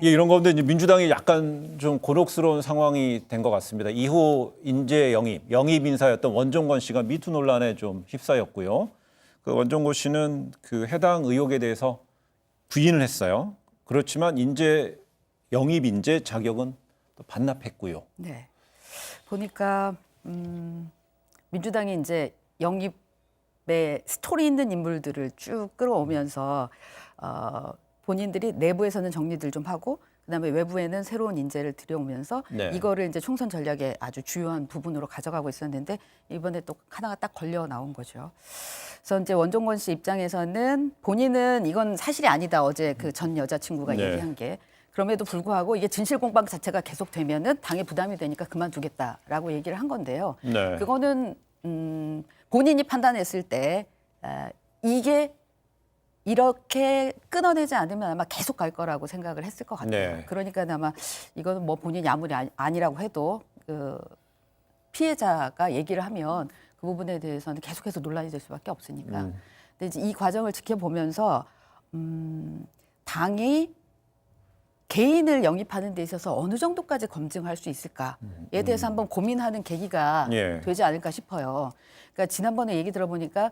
예, 이런 가운데 이제 민주당이 약간 좀 곤혹스러운 상황이 된 것 같습니다. 이후 인재 영입 인사였던 원종건 씨가 미투 논란에 좀 휩싸였고요. 그 원종건 씨는 그 해당 의혹에 대해서 부인을 했어요. 그렇지만 영입 인재 자격은 또 반납했고요. 네. 보니까 민주당이 이제 영입에 스토리 있는 인물들을 쭉 끌어오면서 본인들이 내부에서는 정리들 좀 하고 그다음에 외부에는 새로운 인재를 들여오면서 네. 이거를 이제 총선 전략의 아주 주요한 부분으로 가져가고 있었는데 이번에 또 하나가 딱 걸려 나온 거죠. 그래서 이제 원종건 씨 입장에서는 본인은 이건 사실이 아니다. 어제 그 전 여자친구가 네. 얘기한 게. 그럼에도 불구하고 이게 진실 공방 자체가 계속되면은 당에 부담이 되니까 그만두겠다라고 얘기를 한 건데요. 네. 그거는 본인이 판단했을 때 이게 이렇게 끊어내지 않으면 아마 계속 갈 거라고 생각을 했을 것 같아요. 네. 그러니까 아마 이거는 뭐 본인이 아무리 아니라고 해도 그 피해자가 얘기를 하면 그 부분에 대해서는 계속해서 논란이 될 수밖에 없으니까. 근데 이제 이 과정을 지켜보면서 당이 개인을 영입하는 데 있어서 어느 정도까지 검증할 수 있을까에 대해서 한번 고민하는 계기가 예. 되지 않을까 싶어요. 그러니까 지난번에 얘기 들어보니까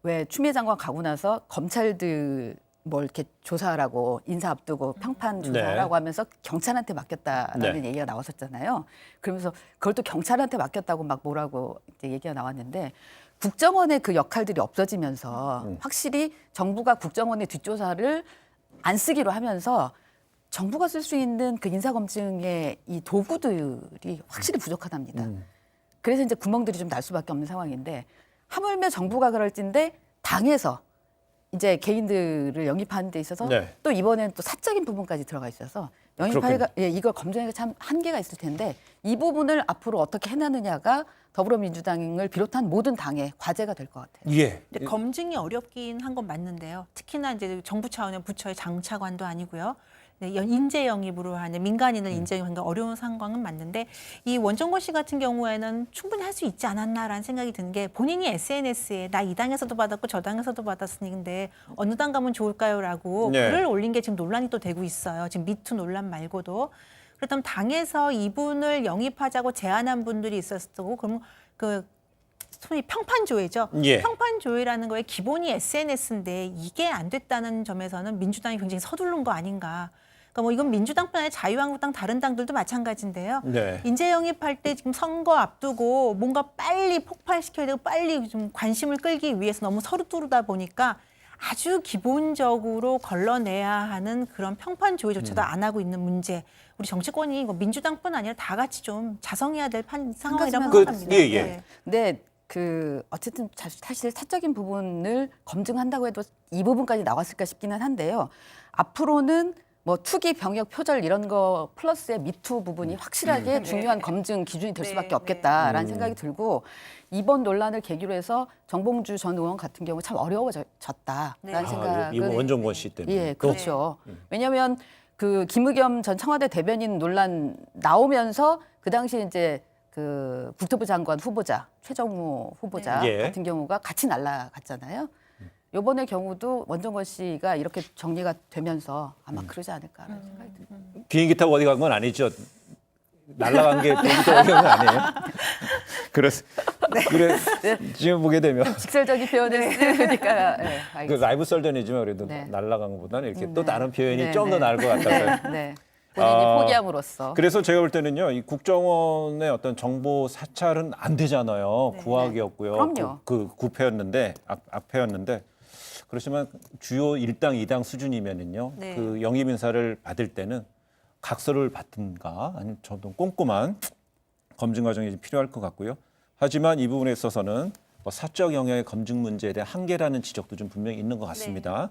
왜 추미애 장관 가고 나서 검찰들 뭘 이렇게 조사하라고 인사 앞두고 평판 조사하라고 하면서 경찰한테 맡겼다라는 네. 얘기가 나왔었잖아요. 그러면서 그걸 또 경찰한테 맡겼다고 막 뭐라고 이제 얘기가 나왔는데 국정원의 그 역할들이 없어지면서 확실히 정부가 국정원의 뒷조사를 안 쓰기로 하면서 정부가 쓸 수 있는 그 인사검증의 이 도구들이 확실히 부족하답니다. 그래서 이제 구멍들이 좀 날 수밖에 없는 상황인데 하물며 정부가 그럴진데 당에서 이제 개인들을 영입하는 데 있어서 네. 또 이번에는 또 사적인 부분까지 들어가 있어서 이걸 검증하기가 참 한계가 있을 텐데 이 부분을 앞으로 어떻게 해나느냐가 더불어민주당을 비롯한 모든 당의 과제가 될 것 같아요. 예. 근데 검증이 어렵긴 한 건 맞는데요. 특히나 이제 정부 차원의 부처의 장차관도 아니고요. 인재 영입으로 하는 민간인을 인재 영입하는 어려운 상황은 맞는데 이 원종건 씨 같은 경우에는 충분히 할 수 있지 않았나라는 생각이 드는 게 본인이 SNS에 나 이 당에서도 받았고 저 당에서도 받았으니데 어느 당 가면 좋을까요라고 네. 글을 올린 게 지금 논란이 또 되고 있어요. 지금 미투 논란 말고도. 그렇다면 당에서 이분을 영입하자고 제안한 분들이 있었을 거고 그럼 그 소위 평판 조회죠. 예. 평판 조회라는 거에 기본이 SNS인데 이게 안 됐다는 점에서는 민주당이 굉장히 서두른 거 아닌가. 그러니까 뭐 이건 민주당뿐 아니라 자유한국당 다른 당들도 마찬가지인데요. 네. 인재 영입할 때 지금 선거 앞두고 뭔가 빨리 폭발시켜야 되고 빨리 좀 관심을 끌기 위해서 너무 서두르다 보니까 아주 기본적으로 걸러내야 하는 그런 평판 조회조차도 안 하고 있는 문제. 우리 정치권이 이거 민주당뿐 아니라 다 같이 좀 자성해야 될 상황이라고 가지만 생각합니다. 예, 예. 네. 근데 그 어쨌든 사실 사적인 부분을 검증한다고 해도 이 부분까지 나왔을까 싶기는 한데요. 앞으로는 뭐 투기 병역 표절 이런 거 플러스의 미투 부분이 확실하게 중요한 검증 기준이 될 수밖에 없겠다라는 생각이 들고 이번 논란을 계기로 해서 정봉주 전 의원 같은 경우 참 어려워졌다라는 생각을 이번 원종건 씨 때문에. 예, 그렇죠. 왜냐하면 그 김의겸 전 청와대 대변인 논란 나오면서 그 당시 이제 그 국토부 장관 후보자 최정무 후보자 네. 예. 같은 경우가 같이 날아갔잖아요. 이번의 경우도 원종건 씨가 이렇게 정리가 되면서 아마 그러지 않을까라는 생각이 듭니다. 비행기 타고 어디 간 건 아니죠. 날아간 게 비행기 타고 어디 간 건 아니에요. 그래서 그래 지금 보게 되면 직설적인 표현을 쓰니까 네, 그 알겠습니다. 라이브 썰전이지만 그래도 네. 날아간 것보다는 이렇게 또 네. 다른 표현이 네, 좀 더 네. 나을 것 같아서. 네. 본인이 포기함으로써. 그래서 제가 볼 때는요, 이 국정원의 어떤 정보 사찰은 안 되잖아요. 구악이었고요. 그럼요. 그 구패였는데 악패였는데 그렇지만 주요 1당, 2당 수준이면은요, 네. 그 영입 인사를 받을 때는 각서를 받든가 아니면 저도 꼼꼼한 검증 과정이 필요할 것 같고요. 하지만 이 부분에 있어서는 뭐 사적 영역의 검증 문제에 대한 한계라는 지적도 좀 분명히 있는 것 같습니다.